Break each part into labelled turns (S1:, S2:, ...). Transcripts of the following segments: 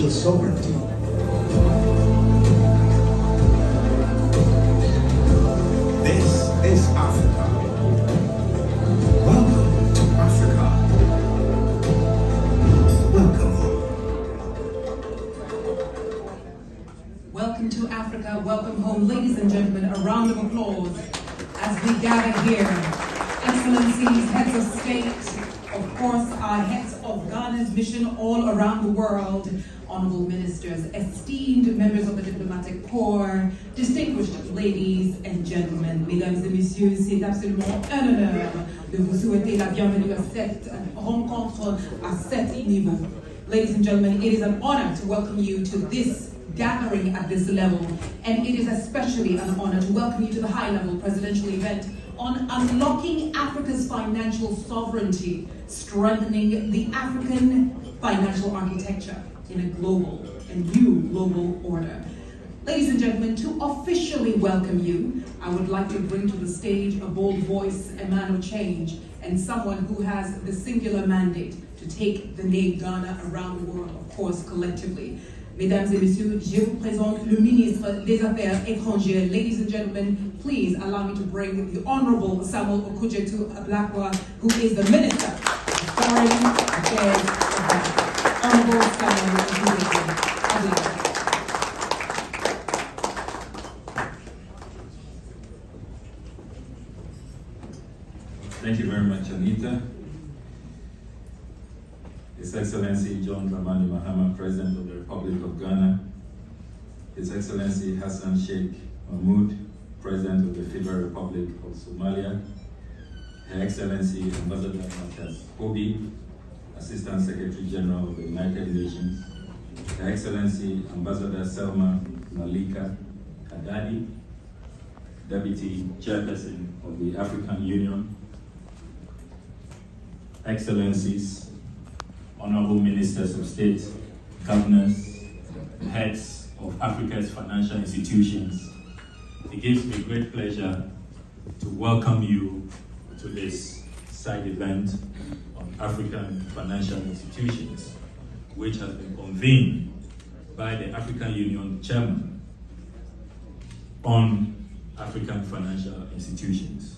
S1: financial sovereignty. This is Africa. Welcome to Africa. Welcome home.
S2: Welcome to Africa. Welcome home. Ladies and gentlemen, a round of applause as we gather here. Excellencies, heads of state, of course, our heads of Ghana's mission all around the world, honorable ministers, esteemed members of the diplomatic corps, distinguished ladies and gentlemen, mesdames et messieurs, c'est absolument un honneur de vous souhaiter la bienvenue à cette rencontre à cet niveau. Ladies and gentlemen, it is an honor to welcome you to this gathering at this level, and it is especially an honor to welcome you to the high-level presidential event on unlocking Africa's financial sovereignty, strengthening the African financial architecture in a global and new global order. Ladies and gentlemen, to officially welcome you, I would like to bring to the stage a bold voice, a man of change, and someone who has the singular mandate to take the name Ghana around the world, of course, collectively. Mesdames et messieurs, je vous présente le ministre des Affaires étrangères. Ladies and gentlemen, please allow me to bring the Honorable Samuel Okudzeto-Ablakwa, who is the Minister of Foreign Affairs of Ghana. Honorable Samuel Okudzeto-Ablakwa.
S3: Thank you very much, Anita. His Excellency John Dramani Mahama, President of the Republic of Ghana, His Excellency Hassan Sheikh Mahmoud, President of the Federal Republic of Somalia, Her Excellency Ambassador Matthias Kobi, Assistant Secretary General of the United Nations, Her Excellency Ambassador Selma Malika Kadadi, Deputy Chairperson of the African Union, Excellencies, Honorable Ministers of State, Governors, Heads of Africa's financial institutions, it gives me great pleasure to welcome you to this side event on African financial institutions, which has been convened by the African Union Chairman on African financial institutions.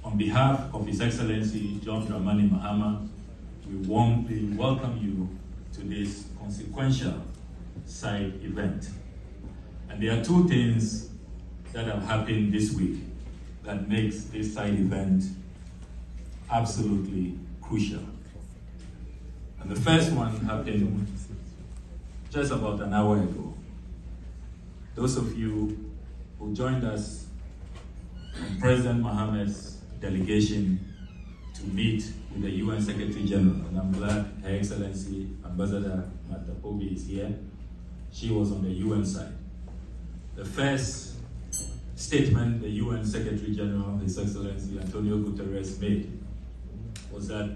S3: On behalf of His Excellency John Dramani Mahama, we warmly welcome you to this consequential side event. And there are two things that have happened this week that makes this side event absolutely crucial. And the first one happened just about an hour ago. Those of you who joined us on President Mohammed's delegation to meet with the UN Secretary General, and I'm glad Her Excellency Ambassador Martha Kobi is here. She was on the UN side. The first statement the UN Secretary General, His Excellency Antonio Guterres, made was that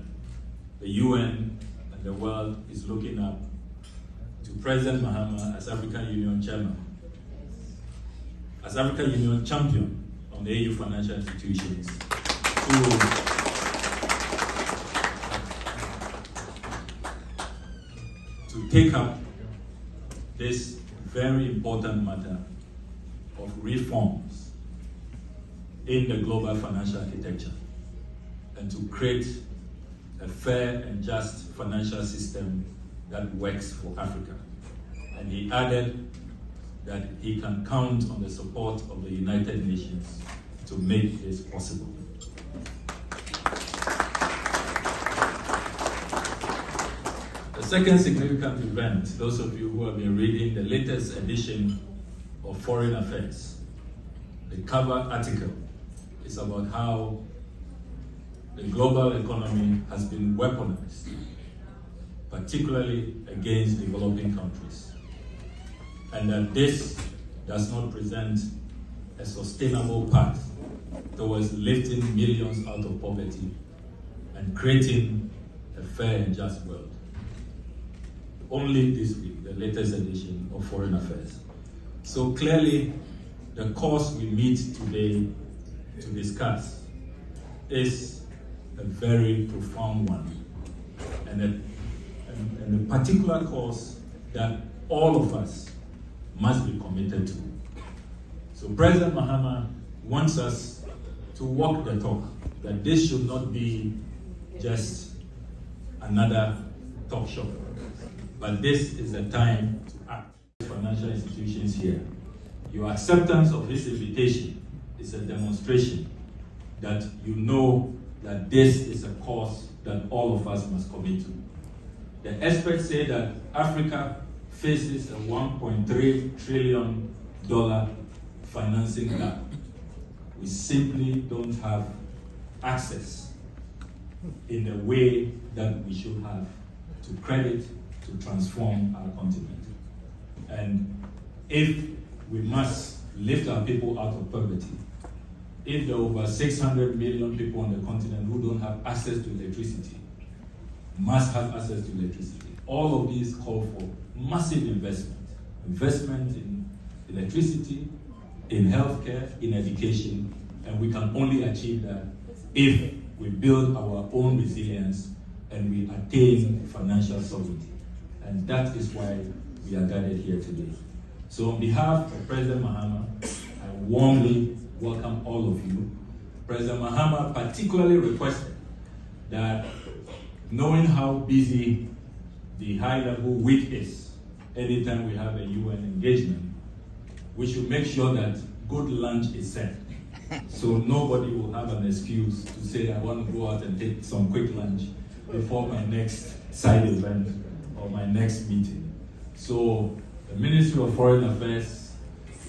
S3: the UN and the world is looking up to President Mahama as African Union Chairman, as African Union champion on the AU financial institutions, to take up this very important matter of reforms in the global financial architecture and to create a fair and just financial system that works for Africa. And he added that he can count on the support of the United Nations to make this possible. The second significant event, those of you who have been reading the latest edition of Foreign Affairs, the cover article is about how the global economy has been weaponized, particularly against developing countries, and that this does not present a sustainable path towards lifting millions out of poverty and creating a fair and just world. Only this week, the latest edition of Foreign Affairs. So clearly, the course we meet today to discuss is a very profound one. And a particular course that all of us must be committed to. So President Mahama wants us to walk the talk, that this should not be just another talk show, but this is the time to act. Financial institutions here, your acceptance of this invitation is a demonstration that you know that this is a cause that all of us must commit to. The experts say that Africa faces a $1.3 trillion financing gap. We simply don't have access in the way that we should have to credit to transform our continent. And if we must lift our people out of poverty, if there are over 600 million people on the continent who don't have access to electricity, must have access to electricity, all of these call for massive investment in electricity, in healthcare, in education, and we can only achieve that if we build our own resilience and we attain financial sovereignty. And that is why we are gathered here today. So on behalf of President Mahama, I warmly welcome all of you. President Mahama particularly requested that, knowing how busy the high-level week is, anytime we have a UN engagement, we should make sure that good lunch is set. So nobody will have an excuse to say, I want to go out and take some quick lunch before my next side event or my next meeting. So the Ministry of Foreign Affairs,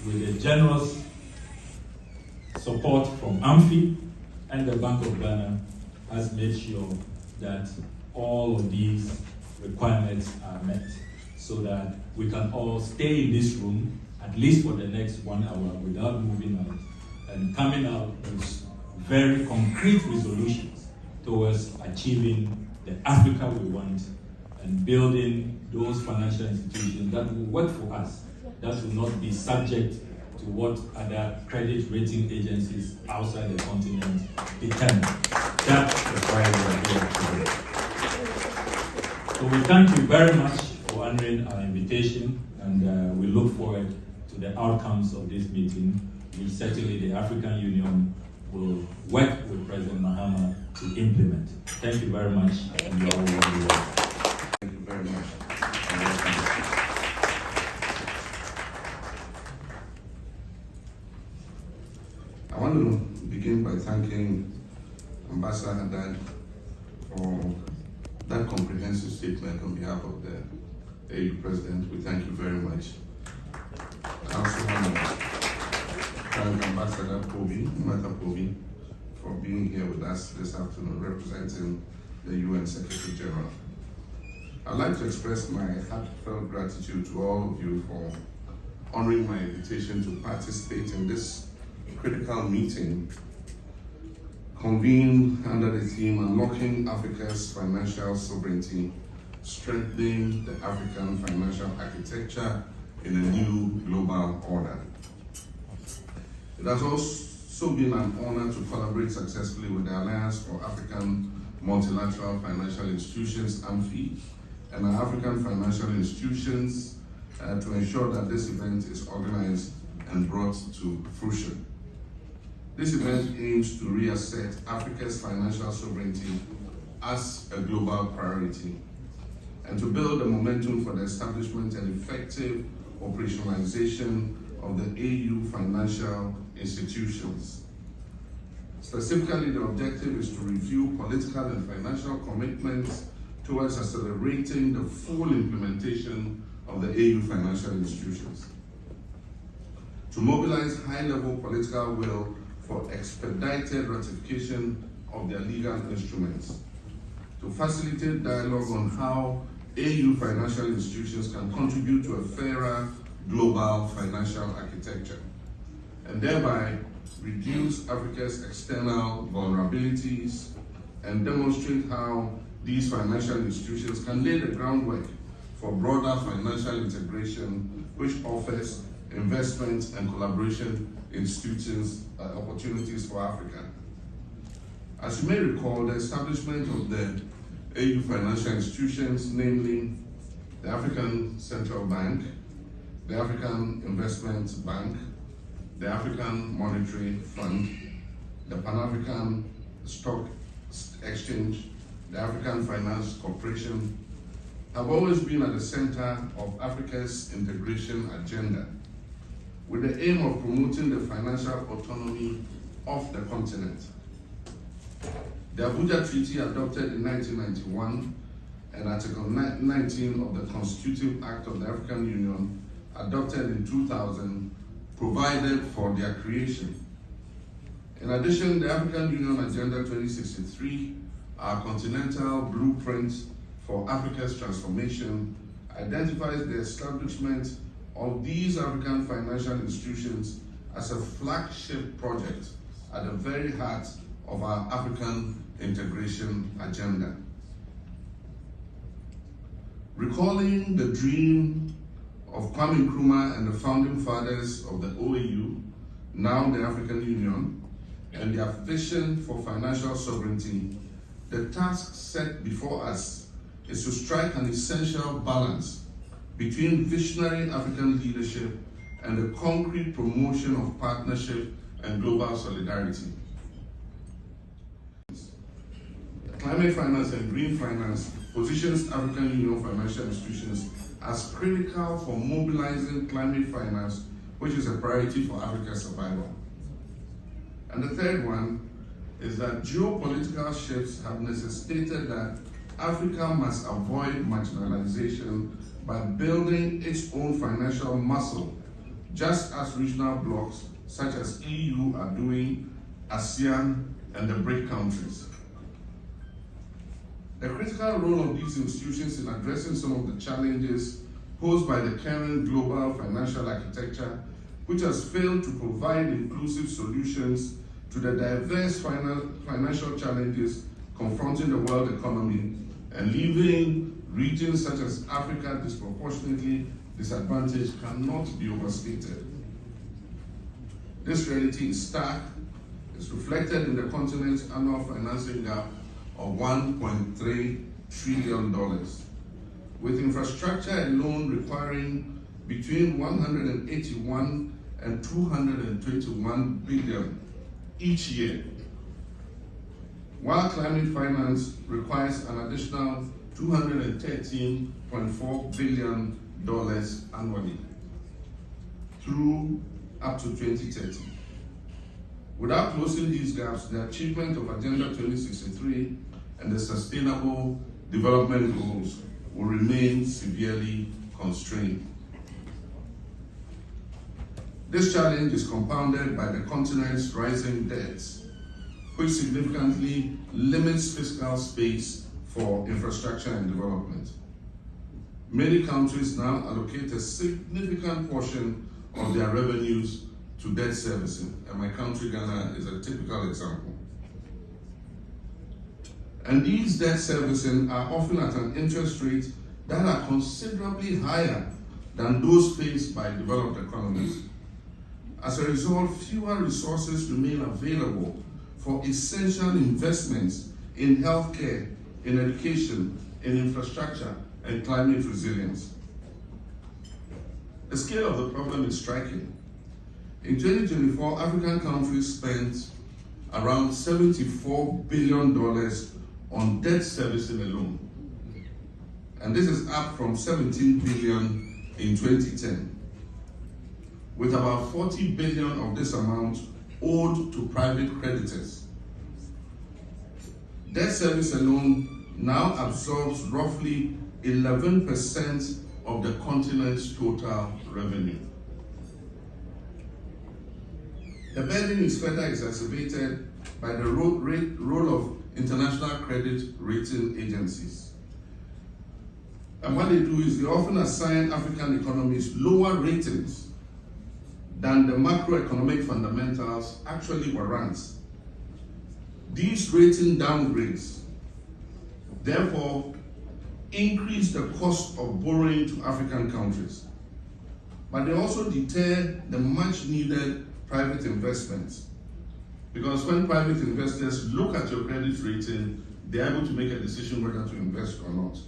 S3: with the generous support from AMFI and the Bank of Ghana, has made sure that all of these requirements are met so that we can all stay in this room at least for the next 1 hour without moving out and coming out with very concrete resolutions towards achieving the Africa we want and building those financial institutions that will work for us, that will not be subject to what other credit rating agencies outside the continent determine. That is why we are here today. So we thank you very much for honoring our invitation, and we look forward to the outcomes of this meeting, which certainly the African Union will work with President Mahama to implement. Thank you very much, and you are all welcome.
S4: Thank you very much. I want to begin by thanking Ambassador Haddad for that comprehensive statement on behalf of the AU President. We thank you very much. I also want to thank Ambassador Martha Povey, for being here with us this afternoon, representing the UN Secretary General. I'd like to express my heartfelt gratitude to all of you for honoring my invitation to participate in this critical meeting convened under the theme Unlocking Africa's Financial Sovereignty, Strengthening the African Financial Architecture in a New Global Order. It has also been an honor to collaborate successfully with the Alliance for African Multilateral Financial Institutions, AMFI, and our African financial institutions to ensure that this event is organized and brought to fruition. This event aims to reassert Africa's financial sovereignty as a global priority and to build the momentum for the establishment and effective operationalization of the AU financial institutions. Specifically, the objective is to review political and financial commitments towards accelerating the full implementation of the AU financial institutions, to mobilize high-level political will for expedited ratification of their legal instruments, to facilitate dialogue on how AU financial institutions can contribute to a fairer global financial architecture, and thereby reduce Africa's external vulnerabilities and demonstrate how these financial institutions can lay the groundwork for broader financial integration, which offers investment and collaboration institutions opportunities for Africa. As you may recall, the establishment of the AU financial institutions, namely the African Central Bank, the African Investment Bank, the African Monetary Fund, the Pan-African Stock Exchange, the African Finance Corporation, have always been at the center of Africa's integration agenda, with the aim of promoting the financial autonomy of the continent. The Abuja Treaty, adopted in 1991, and Article 19 of the Constitutive Act of the African Union, adopted in 2000, provided for their creation. In addition, the African Union Agenda 2063, our continental blueprint for Africa's transformation, identifies the establishment of these African financial institutions as a flagship project at the very heart of our African integration agenda. Recalling the dream of Kwame Nkrumah and the founding fathers of the OAU, now the African Union, and their vision for financial sovereignty, the task set before us is to strike an essential balance between visionary African leadership and the concrete promotion of partnership and global solidarity. Climate finance and green finance positions African Union financial institutions as critical for mobilizing climate finance, which is a priority for Africa's survival. And the third one is that geopolitical shifts have necessitated that Africa must avoid marginalization by building its own financial muscle, just as regional blocs such as EU are doing, ASEAN, and the BRIC countries. The critical role of these institutions in addressing some of the challenges posed by the current global financial architecture, which has failed to provide inclusive solutions to the diverse financial challenges confronting the world economy and leaving regions such as Africa disproportionately disadvantaged, cannot be overstated. This reality is stark. It's reflected in the continent's annual financing gap of $1.3 trillion, with infrastructure alone requiring between 181 and 221 billion each year, while climate finance requires an additional $213.4 billion annually through up to 2030. Without closing these gaps, the achievement of Agenda 2063 and the Sustainable Development Goals will remain severely constrained. This challenge is compounded by the continent's rising debts, which significantly limits fiscal space for infrastructure and development. Many countries now allocate a significant portion of their revenues to debt servicing, and my country, Ghana, is a typical example. And these debt servicing are often at an interest rate that are considerably higher than those faced by developed economies. As a result, fewer resources remain available for essential investments in healthcare, in education, in infrastructure, and climate resilience. The scale of the problem is striking. In 2024, African countries spent around $74 billion on debt servicing alone. And this is up from $17 billion in 2010, with about $40 billion of this amount owed to private creditors. Debt service alone now absorbs roughly 11% of the continent's total revenue. The burden is further exacerbated by the role of international credit rating agencies. And what they do is they often assign African economies lower ratings than the macroeconomic fundamentals actually warrant. These rating downgrades, therefore, increase the cost of borrowing to African countries, but they also deter the much needed private investments. Because when private investors look at your credit rating, they're able to make a decision whether to invest or not.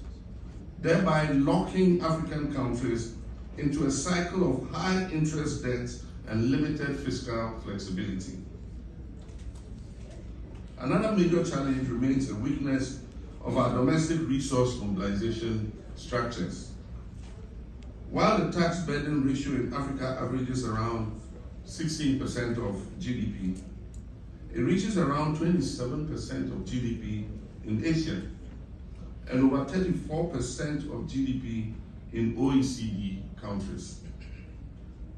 S4: thereby locking African countries into a cycle of high interest debt and limited fiscal flexibility. Another major challenge remains the weakness of our domestic resource mobilization structures. While the tax burden ratio in Africa averages around 16% of GDP, it reaches around 27% of GDP in Asia and over 34% of GDP in OECD countries.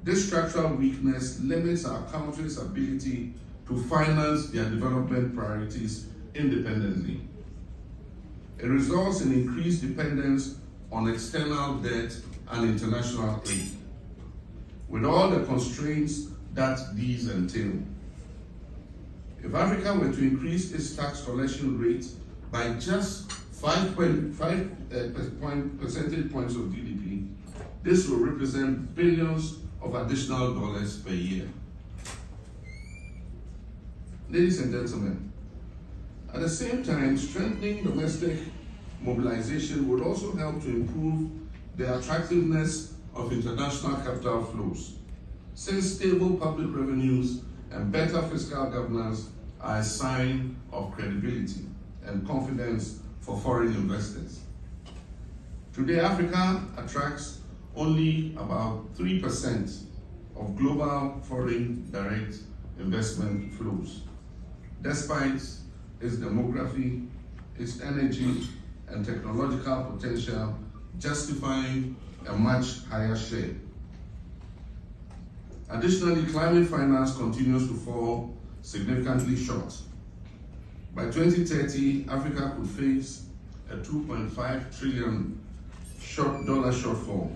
S4: This structural weakness limits our countries' ability to finance their development priorities independently. It results in increased dependence on external debt and international aid, with all the constraints that these entail. If Africa were to increase its tax collection rate by just 5 percentage points of GDP, this will represent billions of additional dollars per year. Ladies and gentlemen, at the same time, strengthening domestic mobilization would also help to improve the attractiveness of international capital flows, since stable public revenues and better fiscal governance are a sign of credibility and confidence for foreign investors. Today, Africa attracts only about 3% of global foreign direct investment flows, despite its demography, its energy, and technological potential justifying a much higher share. Additionally, climate finance continues to fall significantly short. By 2030, Africa could face a $2.5 trillion shortfall,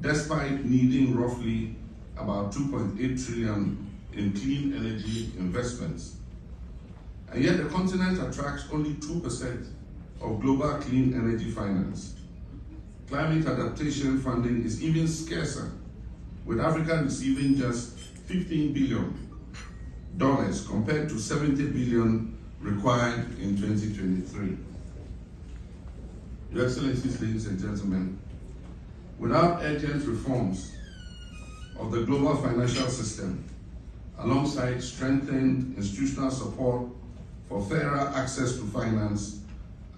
S4: despite needing roughly about $2.8 trillion in clean energy investments. And yet the continent attracts only 2% of global clean energy finance. Climate adaptation funding is even scarcer, with Africa receiving just $15 billion compared to $70 billion required in 2023. Your Excellencies, ladies and gentlemen, without urgent reforms of the global financial system, alongside strengthened institutional support for fairer access to finance,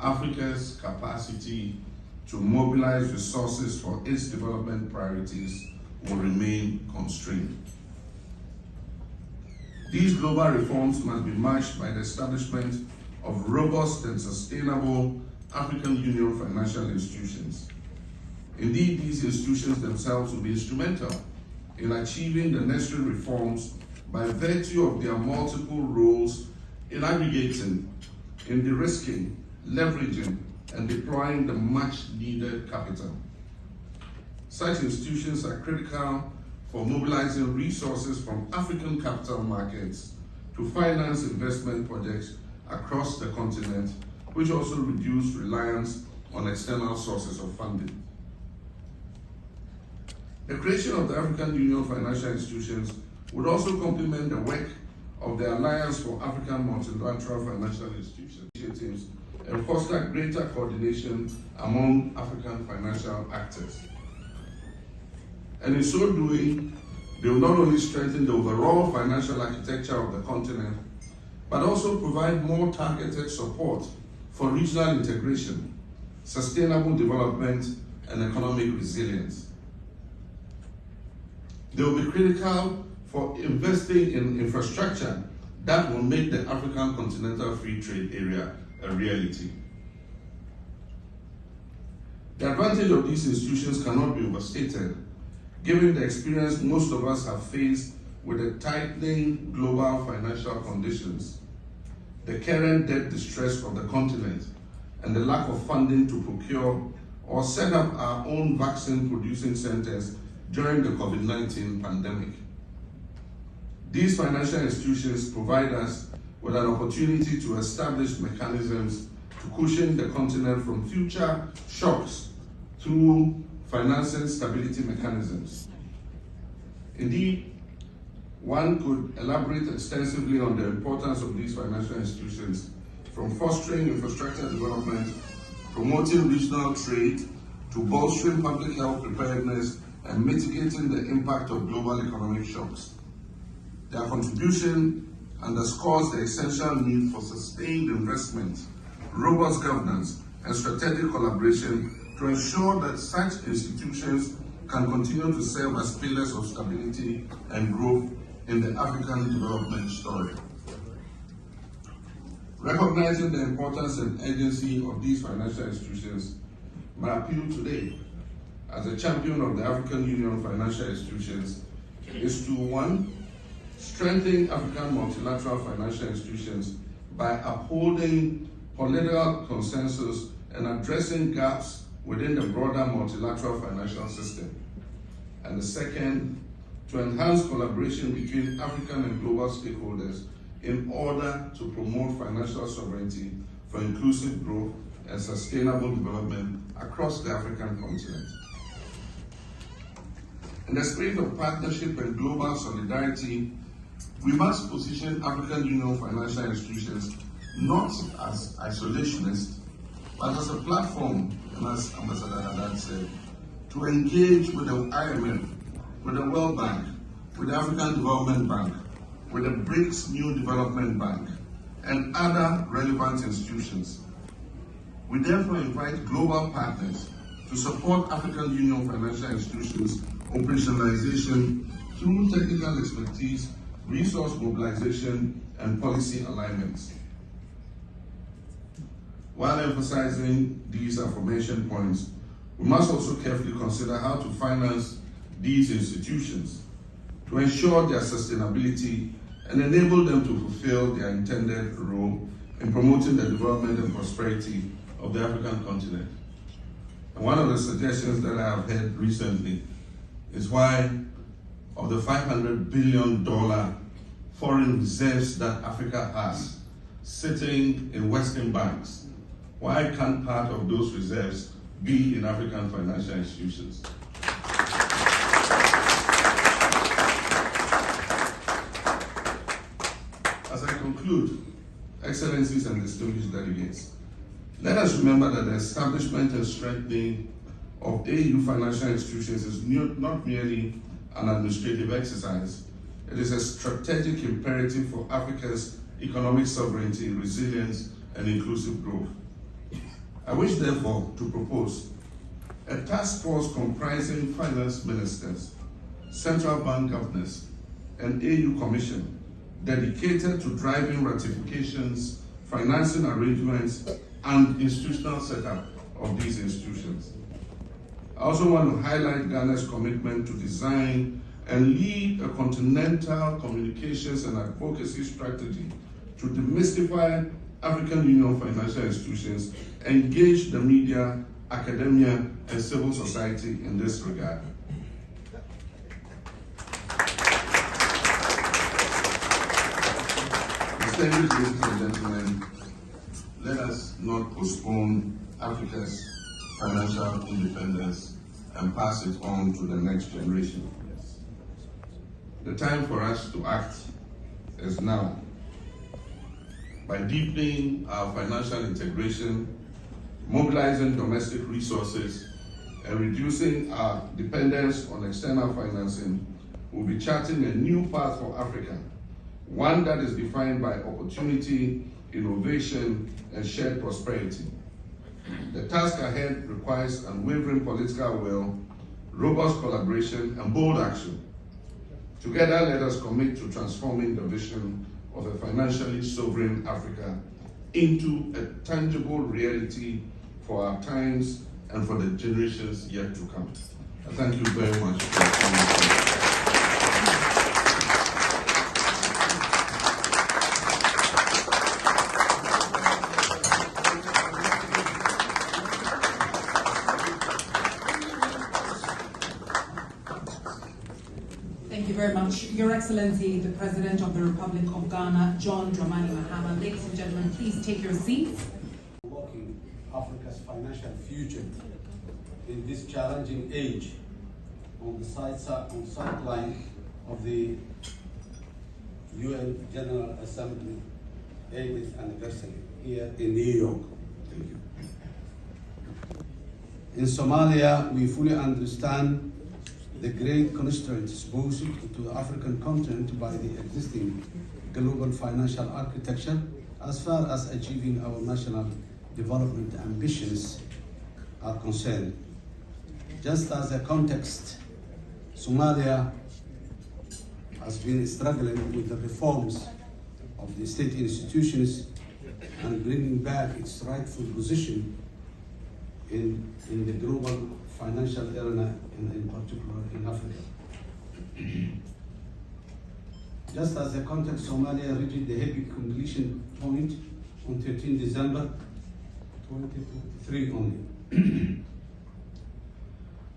S4: Africa's capacity to mobilize resources for its development priorities will remain constrained. These global reforms must be matched by the establishment of robust and sustainable African Union financial institutions. Indeed, these institutions themselves will be instrumental in achieving the necessary reforms by virtue of their multiple roles in aggregating, in de-risking, leveraging, and deploying the much-needed capital. Such institutions are critical for mobilizing resources from African capital markets to finance investment projects across the continent, which also reduce reliance on external sources of funding. The creation of the African Union financial institutions would also complement the work of the Alliance for African Multilateral Financial Institutions initiatives and foster greater coordination among African financial actors. And in so doing, they will not only strengthen the overall financial architecture of the continent, but also provide more targeted support for regional integration, sustainable development, and economic resilience. They will be critical for investing in infrastructure that will make the African Continental Free Trade Area a reality. The advantage of these institutions cannot be overstated, given the experience most of us have faced with the tightening global financial conditions, the current debt distress of the continent, and the lack of funding to procure or set up our own vaccine-producing centers during the COVID-19 pandemic. These financial institutions provide us with an opportunity to establish mechanisms to cushion the continent from future shocks through financing stability mechanisms. Indeed, one could elaborate extensively on the importance of these financial institutions, from fostering infrastructure development, promoting regional trade, to bolstering public health preparedness and mitigating the impact of global economic shocks. Their contribution underscores the essential need for sustained investment, robust governance, and strategic collaboration to ensure that such institutions can continue to serve as pillars of stability and growth in the African development story. Recognizing the importance and urgency of these financial institutions, my appeal today, as a champion of the African Union financial institutions, is to 1. Strengthen African multilateral financial institutions by upholding political consensus and addressing gaps within the broader multilateral financial system. And the second, to enhance collaboration between African and global stakeholders in order to promote financial sovereignty for inclusive growth and sustainable development across the African continent. In the spirit of partnership and global solidarity, we must position African Union financial institutions not as isolationists, but as a platform, and as Ambassador Haddad said, to engage with the IMF, with the World Bank, with the African Development Bank, with the BRICS New Development Bank, and other relevant institutions. We therefore invite global partners to support African Union financial institutions' operationalization through technical expertise, resource mobilization, and policy alignments. While emphasizing these aforementioned points, we must also carefully consider how to finance these institutions to ensure their sustainability and enable them to fulfill their intended role in promoting the development and prosperity of the African continent. And one of the suggestions that I have heard recently is why of the $500 billion foreign reserves that Africa has sitting in Western banks, why can't part of those reserves be in African financial institutions? As I conclude, Excellencies and distinguished delegates, let us remember that the establishment and strengthening of AU financial institutions is not merely an administrative exercise. It is a strategic imperative for Africa's economic sovereignty, resilience, and inclusive growth. I wish, therefore, to propose a task force comprising finance ministers, central bank governors, and AU Commission dedicated to driving ratifications, financing arrangements, and institutional setup of these institutions. I also want to highlight Ghana's commitment to design and lead a continental communications and advocacy strategy to demystify African Union financial institutions, engage the media, academia, and civil society in this regard. Distinguished ladies and gentlemen, let us not postpone Africa's financial independence and pass it on to the next generation. The time for us to act is now. By deepening our financial integration, mobilizing domestic resources, and reducing our dependence on external financing, we'll be charting a new path for Africa, one that is defined by opportunity, innovation, and shared prosperity. The task ahead requires unwavering political will, robust collaboration, and bold action. Together, let us commit to transforming the vision of a financially sovereign Africa into a tangible reality for our times and for the generations yet to come. I thank you very much for your time.
S2: Thank you very much. Your Excellency, the President of the Republic of Ghana, John Dramani Mahama. Ladies and gentlemen, please take your seats.
S5: Unlocking Africa's financial future in this challenging age on the sideline of the UN General Assembly 80th anniversary here in New York.
S4: Thank you.
S5: In Somalia, we fully understand the great constraints posed to the African continent by the existing global financial architecture as far as achieving our national development ambitions are concerned. Just as a context, Somalia has been struggling with the reforms of the state institutions and bringing back its rightful position in the global financial arena, in particular in Africa. Just as a context, Somalia reached the heavy completion point on 13 December 2023 only.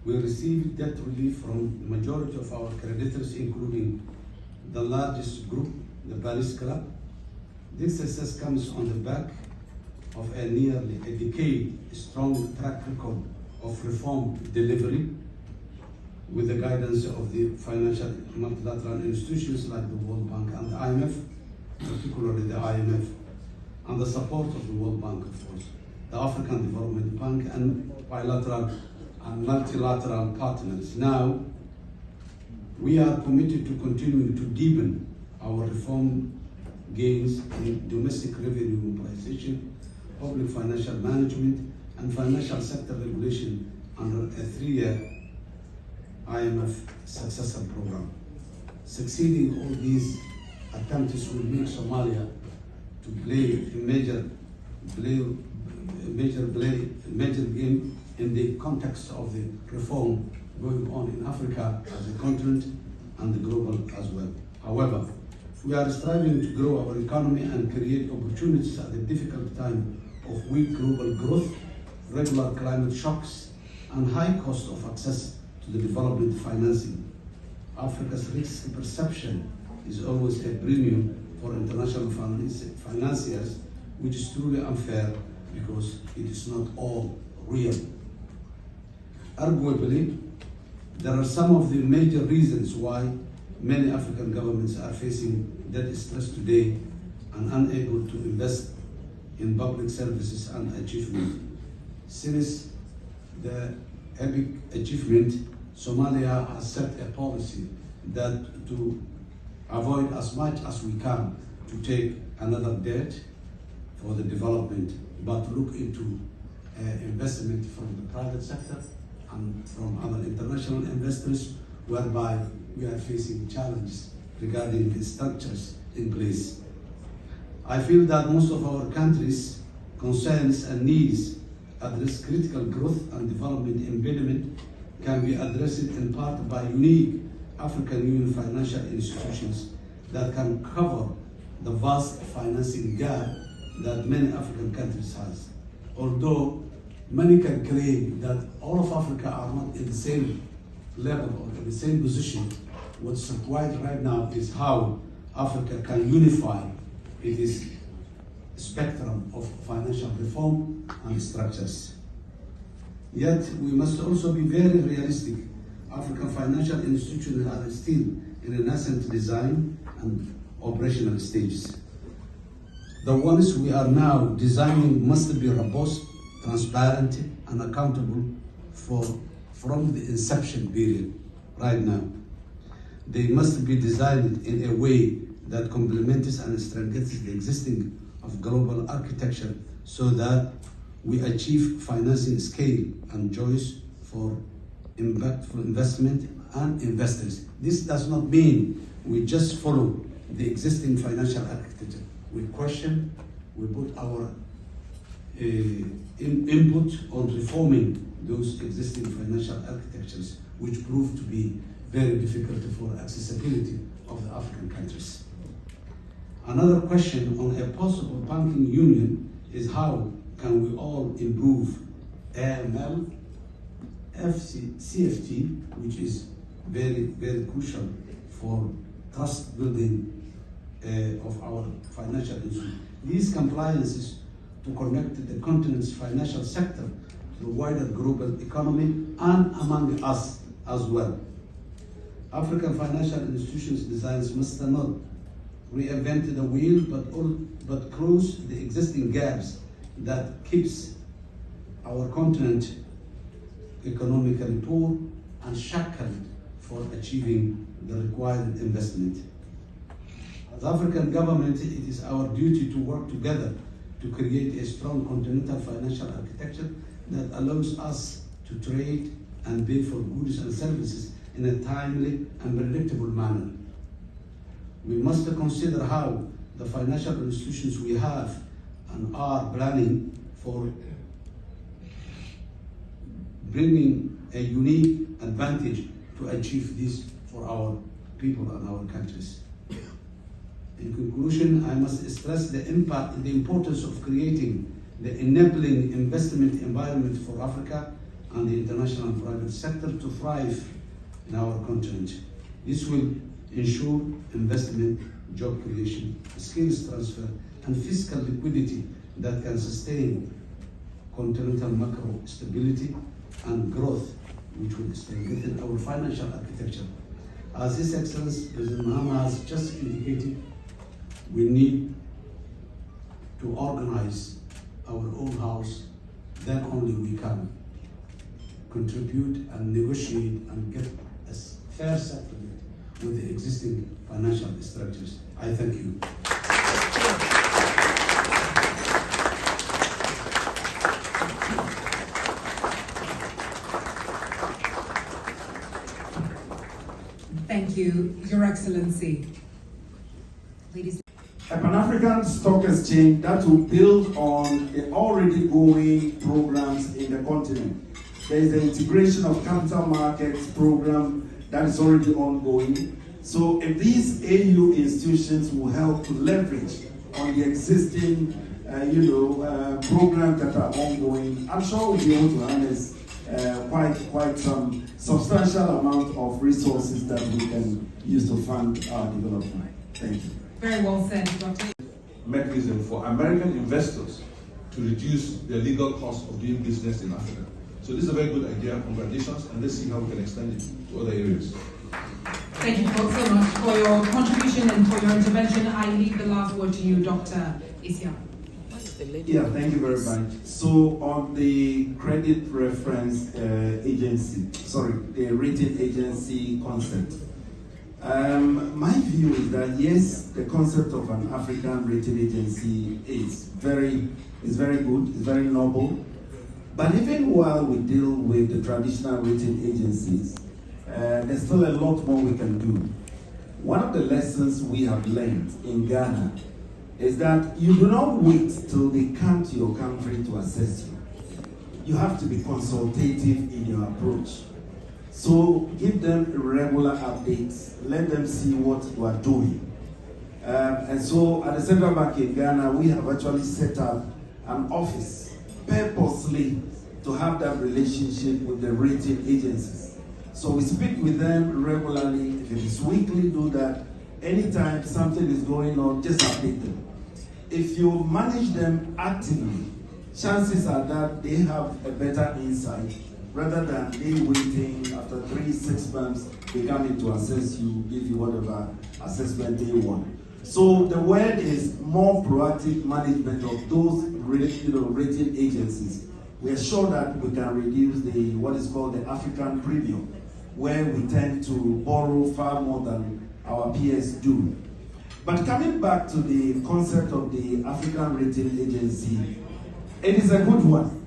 S5: We received debt relief from the majority of our creditors, including the largest group, the Paris Club. This success comes on the back of a nearly a decade-strong track record of reform delivery with the guidance of the financial multilateral institutions like the World Bank and the IMF, particularly the IMF, and the support of the World Bank, of course, the African Development Bank, and bilateral and multilateral partners. Now, we are committed to continuing to deepen our reform gains in domestic revenue mobilization, public financial management, and financial sector regulation under a 3-year IMF successor program. Succeeding all these attempts will make Somalia to play a major game in the context of the reform going on in Africa as a continent and the global as well. However, we are striving to grow our economy and create opportunities at a difficult time of weak global growth, regular climate shocks, and high cost of access to the development financing. Africa's risk perception is always a premium for international financiers, which is truly unfair because it is not all real. Arguably, there are some of the major reasons why many African governments are facing debt stress today and unable to invest in public services and achievement. Since the epic achievement, Somalia has set a policy that to avoid as much as we can to take another debt for the development, but look into investment from the private sector and from other international investors, whereby we are facing challenges regarding the structures in place. I feel that most of our countries' concerns and needs address critical growth and development impediment can be addressed in part by unique African Union financial institutions that can cover the vast financing gap that many African countries has. Although many can claim that all of Africa are not in the same level or in the same position, what's required right now is how Africa can unify its spectrum of financial reform and structures. Yet, we must also be very realistic. African financial institutions are still in a nascent design and operational stages. The ones we are now designing must be robust, transparent, and accountable from the inception period right now. They must be designed in a way that complements and strengthens the existing of global architecture so that we achieve financing scale and choice for impactful investment and investors. This does not mean we just follow the existing financial architecture. We question, we put our input on reforming those existing financial architectures, which prove to be very difficult for accessibility of the African countries. Another question on a possible banking union is how can we all improve AML, CFT, which is very, very crucial for trust building of our financial institutions. These compliances to connect the continent's financial sector to the wider global economy and among us as well. African financial institutions designs must not reinvent the wheel, but close the existing gaps that keeps our continent economically poor, and shackled for achieving the required investment. As African government, it is our duty to work together to create a strong continental financial architecture that allows us to trade and pay for goods and services in a timely and predictable manner. We must consider how the financial institutions we have and are planning for bringing a unique advantage to achieve this for our people and our countries. In conclusion, I must stress the importance of creating the enabling investment environment for Africa and the international and private sector to thrive in our continent. This will ensure investment, job creation, skills transfer, and fiscal liquidity that can sustain continental macro stability and growth, which will strengthen our financial architecture. As His Excellency President Mahama has just indicated, we need to organize our own house. Then only we can contribute and negotiate and get a fair settlement with the existing financial structures. I thank you.
S2: Thank you, Your Excellency. Ladies.
S6: A Pan-African Stock Exchange that will build on the already going programs in the continent. There is the integration of capital markets program that is already ongoing. So if these AU institutions will help to leverage on the existing programs that are ongoing, I'm sure we'll be able to harness quite some substantial amount of resources that we can use to fund our development. Thank you.
S2: Very well said, Dr.
S7: Mechanism for American investors to reduce the legal cost of doing business in Africa. So this is a very good idea. Congratulations, and let's see how we can extend it to other areas.
S2: Thank you so much for your contribution and for your intervention. I leave the last word to you, Dr. Isiama.
S6: Yeah, thank you very much. So on the credit reference the rating agency concept. My view is that yes, the concept of an African rating agency is very good, it's very noble. But even while we deal with the traditional rating agencies, there's still a lot more we can do. One of the lessons we have learned in Ghana is that you do not wait till they come to your country to assess you. You have to be consultative in your approach. So give them regular updates, let them see what you are doing. And so at the Central Bank in Ghana, we have actually set up an office purposely to have that relationship with the rating agencies. So we speak with them regularly. If it is weekly, do that. Anytime something is going on, just update them. If you manage them actively, chances are that they have a better insight rather than they waiting after 3-6 months, they come in to assess you, give you whatever assessment they want. So the word is more proactive management of those rating agencies. We are sure that we can reduce what is called the African premium, where we tend to borrow far more than our peers do. But coming back to the concept of the African rating agency, it is a good one.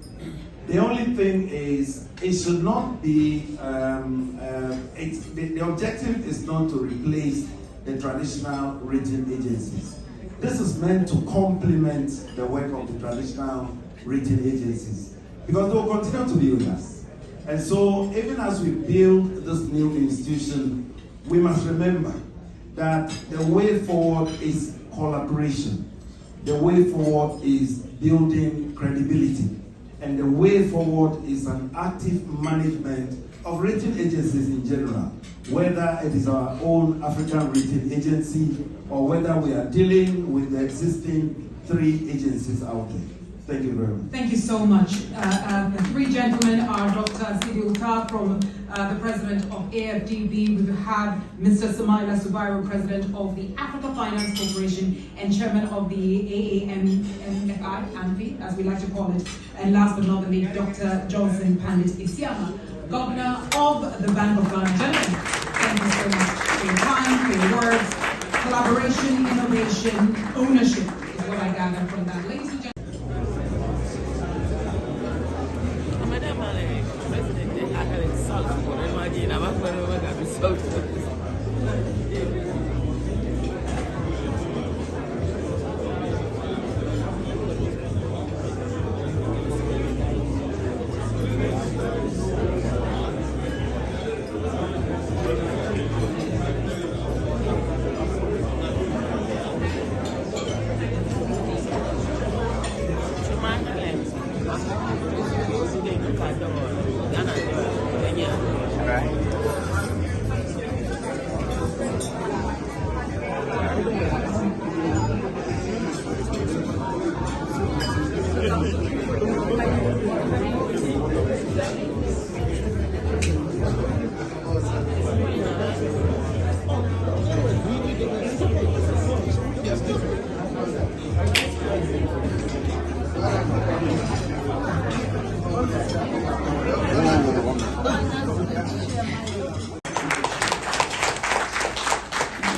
S6: The only thing is, it should not be, the objective is not to replace the traditional rating agencies. This is meant to complement the work of the traditional rating agencies, because they will continue to be with us. And so, even as we build this new institution, we must remember that the way forward is collaboration. The way forward is building credibility. And the way forward is an active management of rating agencies in general, whether it is our own African rating agency or whether we are dealing with the existing 3 agencies out there. Thank you very much.
S2: Thank you so much. The 3 gentlemen are Dr. Sidi Uta from the president of AFDB. We have Mr. Samaila Subairo, president of the Africa Finance Corporation and chairman of the AAMFI, as we like to call it. And last but not the least, Dr. Johnson Pandit Isiama, Governor of the Bank of London. Thank you so much for your time, for your words. Collaboration, innovation, ownership is what I gather from that. Ladies and gentlemen.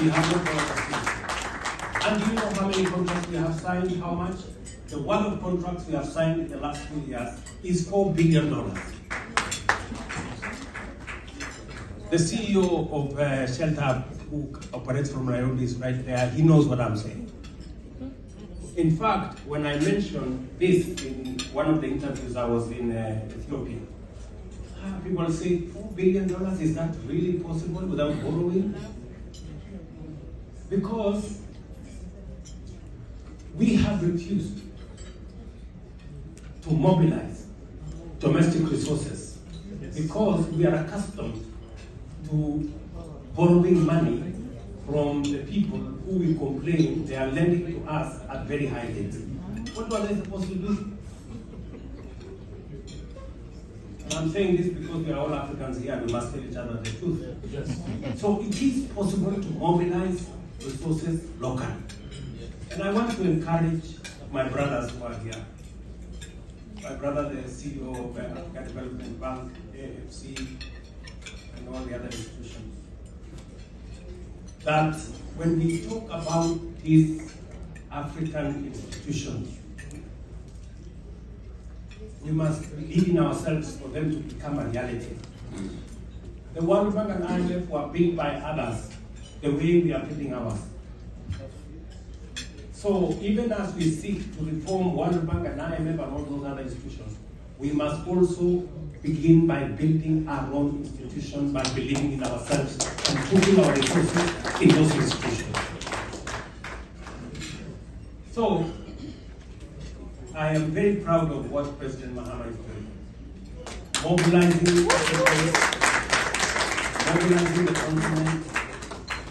S8: We have no contracts. And do you know how many contracts we have signed? How much? The worth of contracts we have signed in the last 2 years is $4 billion. The CEO of Shelter, who operates from Nairobi, is right there. He knows what I'm saying. In fact, when I mentioned this in one of the interviews I was in Ethiopia, people say $4 billion, is that really possible without borrowing? Because we have refused to mobilize domestic resources because we are accustomed to borrowing money from the people who we complain they are lending to us at very high rates. What are they supposed to do? And I'm saying this because we are all Africans here, we must tell each other the truth. Yes. So it is possible to mobilize resources locally. And I want to encourage my brothers who are here. My brother, the CEO of Africa Development Bank, AFC, and all the other institutions, that when we talk about these African institutions, we must believe in ourselves for them to become a reality. The World Bank and IMF were built by others the way we are building ours. So even as we seek to reform World Bank and IMF and all those other institutions, we must also begin by building our own institutions, by believing in ourselves and putting our resources in those institutions. So I am very proud of what President Mahama is doing. Mobilizing the continent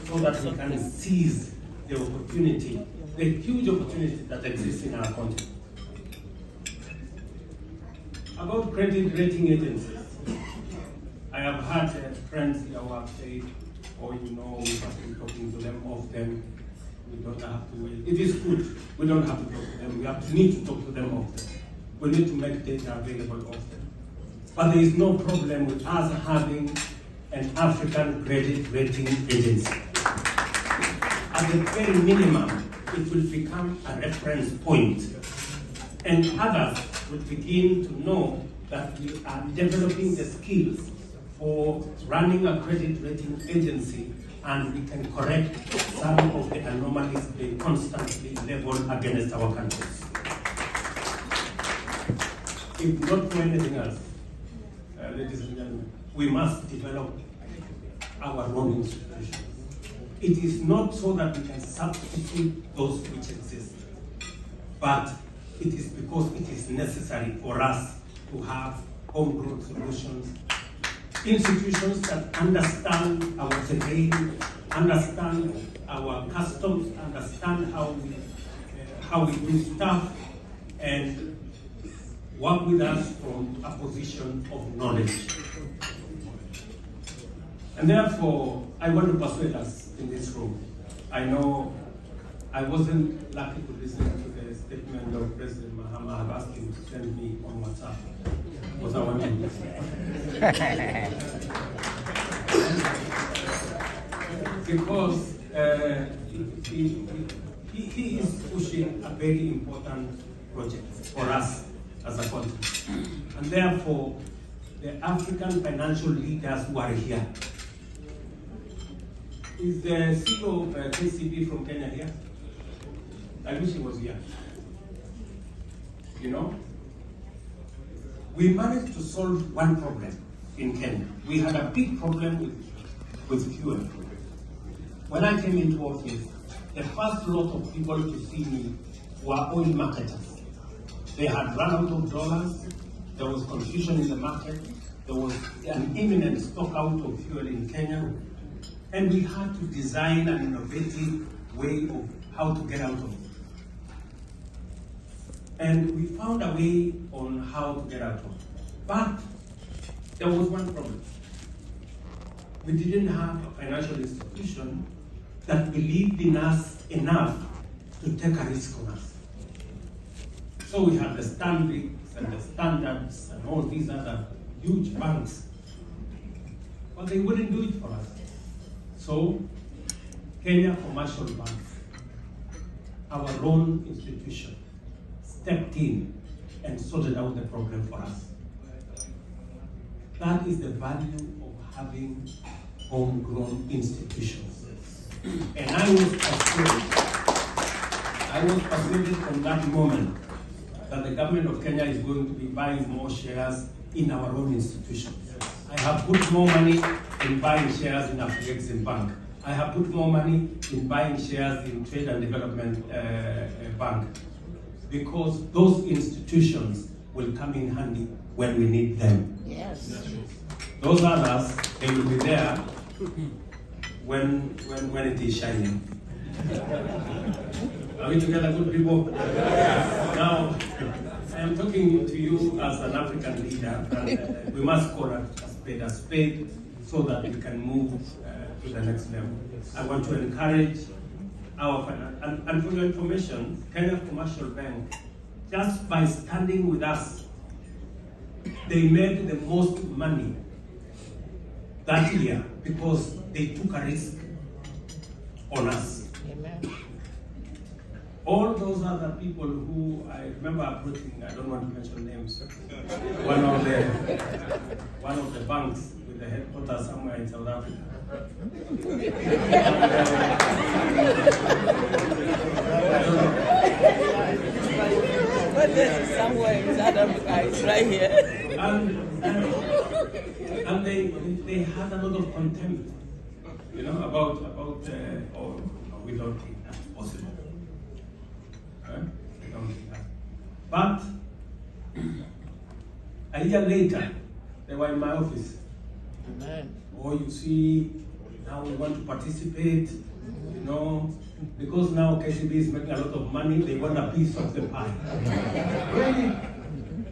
S8: so that we can seize the opportunity, the huge opportunity that exists in our country. About credit rating agencies, I have had friends here who have said, oh, you know, we have been talking to them often. We don't have to wait. It is good. We don't have to talk to them. We need to talk to them often. We need to make data available often. But there is no problem with us having an African credit rating agency. At the very minimum, it will become a reference point. And others will begin to know that we are developing the skills for running a credit rating agency, and we can correct some of the anomalies they constantly level against our countries. If not for anything else, ladies and gentlemen, we must develop our own institutions. It is not so that we can substitute those which exist, but it is because it is necessary for us to have homegrown solutions, institutions that understand our terrain, understand our customs, understand how we do stuff, and work with us from a position of knowledge. And therefore, I want to persuade us in this room. I know I wasn't lucky to listen to the statement of President Mahama. I've asked him to send me on WhatsApp. because I want to do. Because he is pushing a very important project for us as a country. And therefore, the African financial leaders who are here. Is the CEO of KCB from Kenya here? I wish he was here. You know, we managed to solve one problem in Kenya. We had a big problem with fuel. When I came into office, the first lot of people to see me were oil marketers. They had run out of dollars, there was confusion in the market, there was an imminent stock out of fuel in Kenya, and we had to design an innovative way of how to get out of it. And we found a way on how to get out of it. But there was one problem. We didn't have a financial institution that believed in us enough to take a risk on us. So we had the Stanbics and the Standards and all these other huge banks, but they wouldn't do it for us. So Kenya Commercial Bank, our own institution, stepped in and sorted out the problem for us. That is the value of having homegrown institutions. And I was persuaded from that moment that the government of Kenya is going to be buying more shares in our own institutions. I have put more money in buying shares in Afrexim Bank. I have put more money in buying shares in Trade and Development Bank, because those institutions will come in handy when we need them.
S9: Yes.
S8: Those others, they will be there when it is shining. Are we together, good people? Now, I am talking to you as an African leader, and we must call a spade so that we can move to the next level. I want to encourage our finance, and for your information, Kenya Commercial Bank, just by standing with us, they made the most money that year because they took a risk on us.
S9: Amen.
S8: All those other people who I remember approaching, I don't want to mention names, one of the banks with the headquarters somewhere in South Africa.
S9: But this is somewhere in South Africa, it's right here.
S8: And they had a lot of contempt, you know, about oh, we don't think that's possible. We don't think that. But a year later, they were in my office.
S9: Amen.
S8: Oh, you see, now we want to participate, you know, because now KCB is making a lot of money, they want a piece of the pie. Really?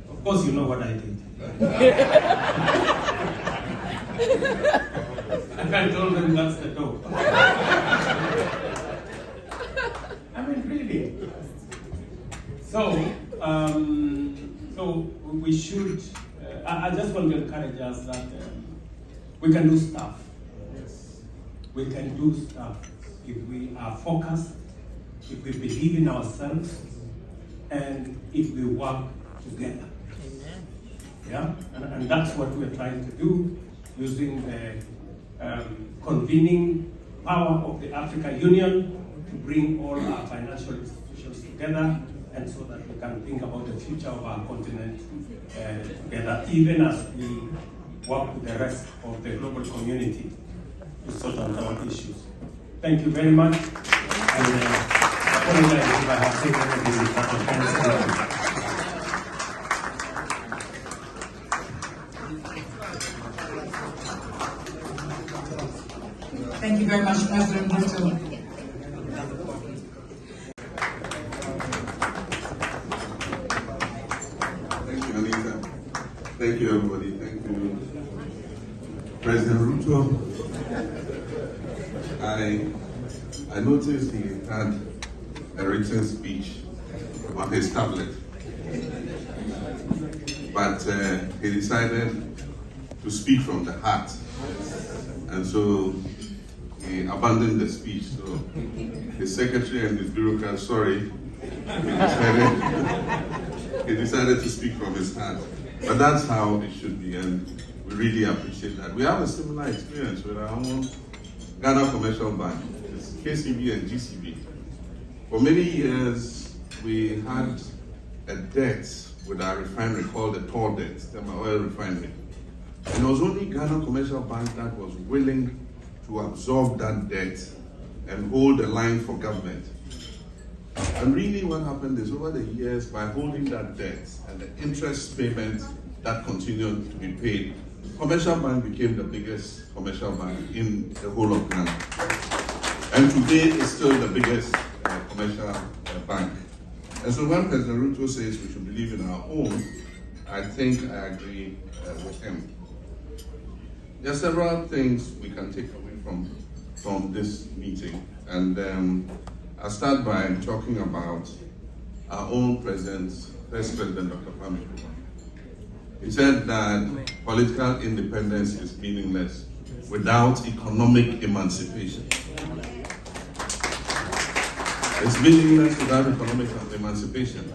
S8: Of course, you know what I did. And I told them that's the door. I mean, really. So we should, I just want to encourage us that we can do stuff. We can do stuff if we are focused, if we believe in ourselves, and if we work together.
S9: Amen.
S8: Yeah, and that's what we're trying to do, using the convening power of the African Union to bring all our financial institutions together, and so that we can think about the future of our continent together, even as we work with the rest of the global community to sort out our issues. Thank you very much. And apologize if I have said anything that offends.
S2: Thank you very much, President Ruto.
S4: Thank you, Anita. Thank you, everybody. Thank you, President Ruto. I noticed he had a written speech on his tablet. but he decided to speak from the heart. And so he abandoned the speech. So his secretary and his bureaucrats, sorry, he decided to speak from his heart. But that's how it should be, and we really appreciate that. We have a similar experience with our own Ghana Commercial Bank. It's KCB and GCB. For many years, we had a debt with our refinery called the Tor debt, the oil refinery. And it was only Ghana Commercial Bank that was willing to absorb that debt and hold the line for government. And really what happened is over the years, by holding that debt and the interest payment that continued to be paid, Commercial Bank became the biggest commercial bank in the whole of Ghana. And today it's still the biggest commercial bank. And so when President Ruto says we should believe in our own, I think I agree with him. There are several things we can take away from this meeting. And I'll start by talking about our own President Dr. Kwame Nkrumah. He said that political independence is meaningless without economic emancipation. It's meaningless without economic emancipation.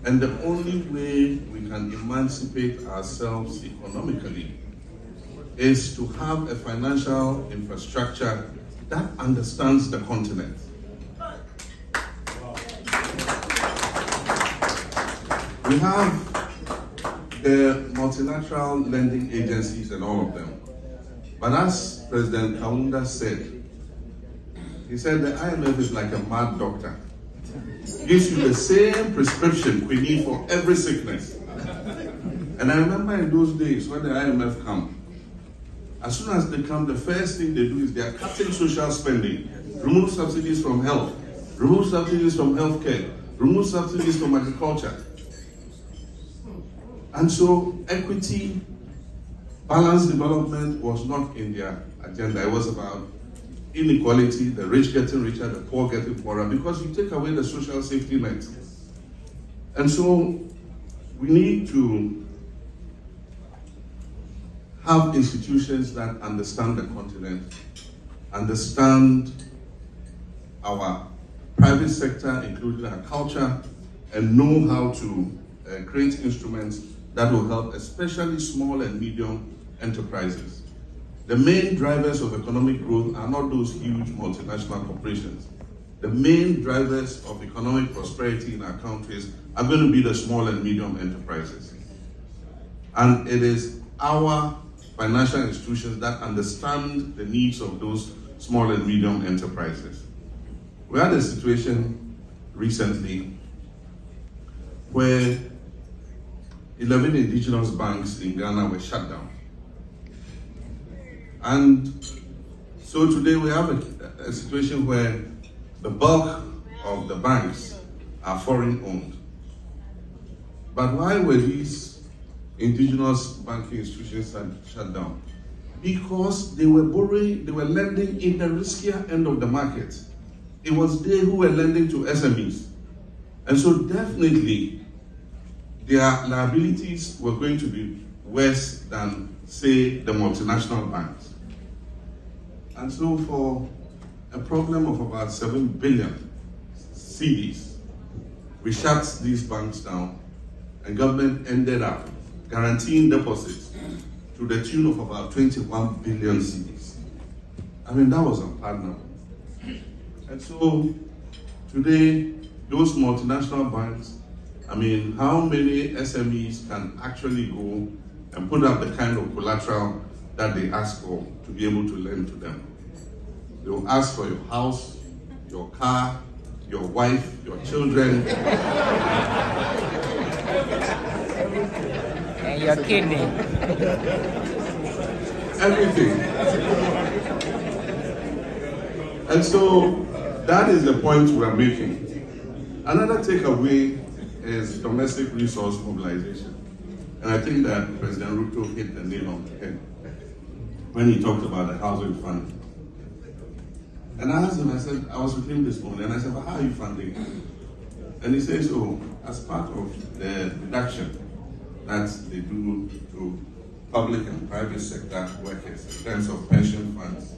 S4: And the only way we can emancipate ourselves economically is to have a financial infrastructure that understands the continent. We have the multilateral lending agencies and all of them. But as President Kaunda said, he said the IMF is like a mad doctor. Gives you the same prescription we need for every sickness. And I remember in those days when the IMF come, as soon as they come, the first thing they do is they are cutting social spending, remove subsidies from health, remove subsidies from healthcare, remove subsidies from agriculture. And so equity, balanced development was not in their agenda. It was about inequality, the rich getting richer, the poor getting poorer, because you take away the social safety net. And so we need to have institutions that understand the continent, understand our private sector, including our culture, and know how to create instruments that will help especially small and medium enterprises. The main drivers of economic growth are not those huge multinational corporations. The main drivers of economic prosperity in our countries are going to be the small and medium enterprises. And it is our financial institutions that understand the needs of those small and medium enterprises. We had a situation recently where 11 indigenous banks in Ghana were shut down. And so today we have a situation where the bulk of the banks are foreign owned. But why were these indigenous banking institutions shut down? Because they were borrowing, they were lending in the riskier end of the market. It was they who were lending to SMEs. And so definitely their liabilities were going to be worse than, say, the multinational banks. And so for a problem of about 7 billion cedis, we shut these banks down, and government ended up guaranteeing deposits to the tune of about 21 billion cedis. I mean, that was unpardonable. And so today, those multinational banks, I mean, how many SMEs can actually go and put up the kind of collateral that they ask for to be able to lend to them? They will ask for your house, your car, your wife, your children.
S9: And your kidney.
S4: Everything. And so that is the point we are making. Another takeaway is domestic resource mobilization. And I think that President Ruto hit the nail on the head when he talked about the housing fund. And I asked him, I said, I was with him this morning, and I said, well, how are you funding it? And he says, oh, as part of the reduction that they do to public and private sector workers in terms of pension funds.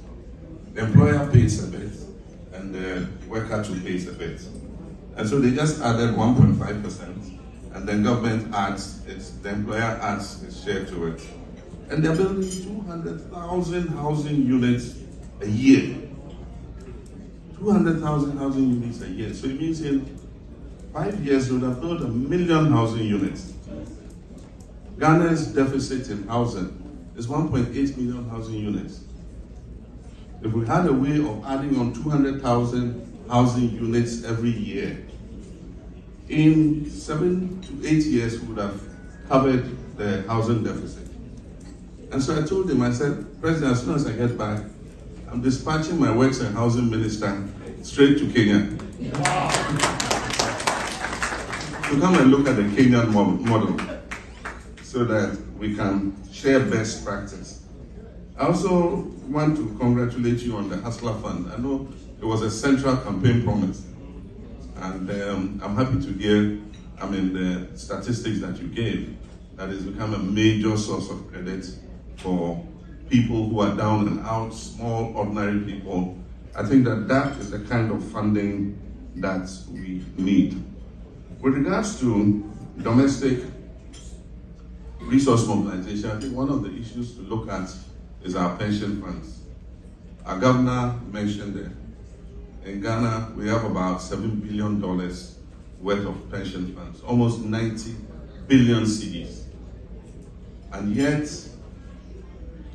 S4: The employer pays a bit and the worker too pays a bit. And so they just added 1.5%, and then government adds, the employer adds its share to it. And they're building 200,000 housing units a year. 200,000 housing units a year. So it means in 5 years they would have built 1 million housing units. Ghana's deficit in housing is 1.8 million housing units. If we had a way of adding on 200,000 housing units every year, in 7 to 8 years we would have covered the housing deficit. And so I told him, I said, President, as soon as I get back, I'm dispatching my Works and Housing Minister straight to Kenya. Wow. To come and look at the Kenyan model so that we can share best practice. I also want to congratulate you on the Hustler Fund. I know it was a central campaign promise. And I'm happy to hear, the statistics that you gave, that has become a major source of credit for people who are down and out, small, ordinary people. I think that is the kind of funding that we need. With regards to domestic resource mobilization, I think one of the issues to look at is our pension funds. Our governor mentioned it. In Ghana, we have about $7 billion worth of pension funds, almost 90 billion cedis. And yet,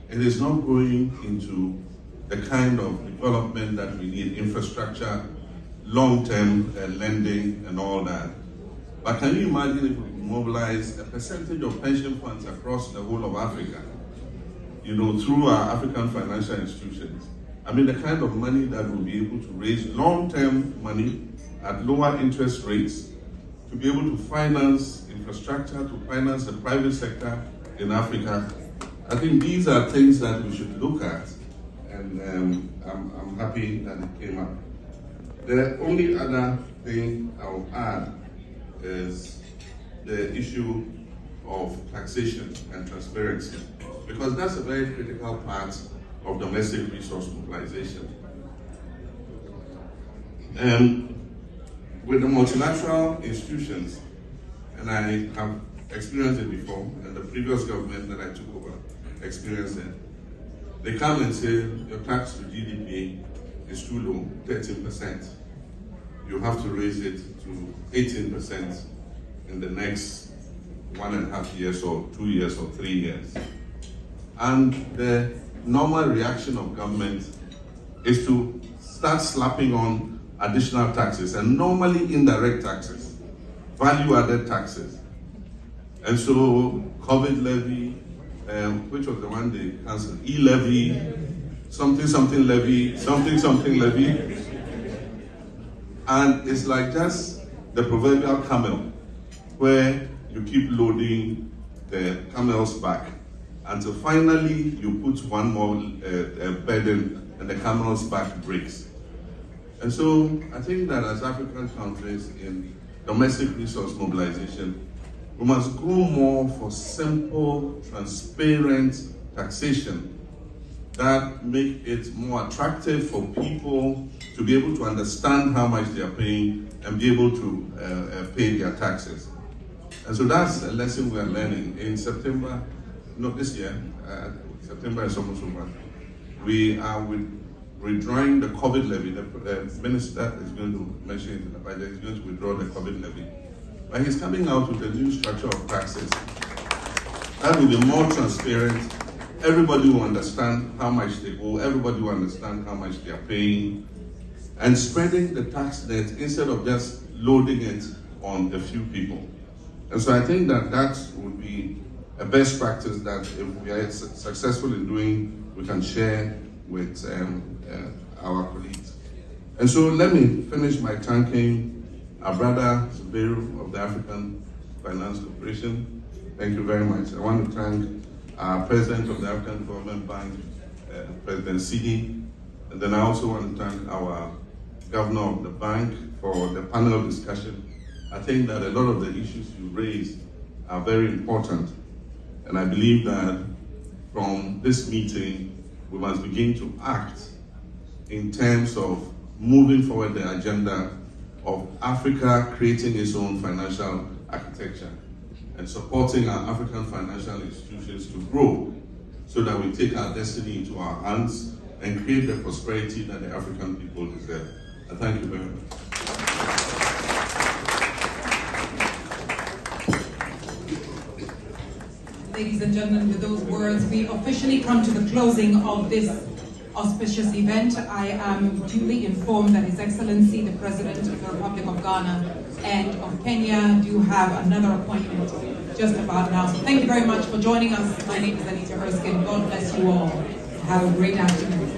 S4: it is not going into the kind of development that we need, infrastructure, long-term lending and all that. But can you imagine if we mobilize a percentage of pension funds across the whole of Africa, through our African financial institutions? The kind of money that we'll be able to raise, long-term money at lower interest rates, to be able to finance infrastructure, to finance the private sector in Africa. I think these are things that we should look at, and I'm happy that it came up. The only other thing I'll add is the issue of taxation and transparency, because that's a very critical part of domestic resource mobilization. With the multilateral institutions, and I have experienced it before, and the previous government that I took over experienced it, they come and say, your tax to GDP is too low, 13%. You have to raise it to 18% in the next 1.5 years or 2 years or 3 years. And the normal reaction of government is to start slapping on additional taxes, and normally indirect taxes, value-added taxes. And so COVID levy, which was the one they cancelled, e-levy, something levy, something levy. And it's like just the proverbial camel, where you keep loading the camel's back until finally you put one more burden and the camel's back breaks. And so I think that as African countries in domestic resource mobilization, we must go more for simple, transparent taxation that make it more attractive for people to be able to understand how much they are paying and be able to pay their taxes. And so that's a lesson we are learning. In September, not this year, September is almost over, we are withdrawing the COVID levy. The minister is going to mention it in the budget, he's going to withdraw the COVID levy. But he's coming out with a new structure of taxes that will be more transparent. Everybody will understand how much they owe, everybody will understand how much they are paying, and spreading the tax net instead of just loading it on a few people. And so I think that would be a best practice that if we are successful in doing, we can share with our colleagues. And so let me finish by thanking our brother Zubairu of the African Finance Corporation. Thank you very much. I want to thank our President of the African Development Bank, President Sidi. And then I also want to thank our Governor of the bank for the panel discussion. I think that a lot of the issues you raised are very important. And I believe that from this meeting, we must begin to act in terms of moving forward the agenda of Africa creating its own financial architecture and supporting our African financial institutions to grow so that we take our destiny into our hands and create the prosperity that the African people deserve. I thank you very much.
S2: Ladies and gentlemen, with those words, we officially come to the closing of this auspicious event. I am duly informed that His Excellency, the President of the Republic of Ghana and of Kenya, do have another appointment just about now. So thank you very much for joining us. My name is Anita Erskine. God bless you all. Have a great afternoon.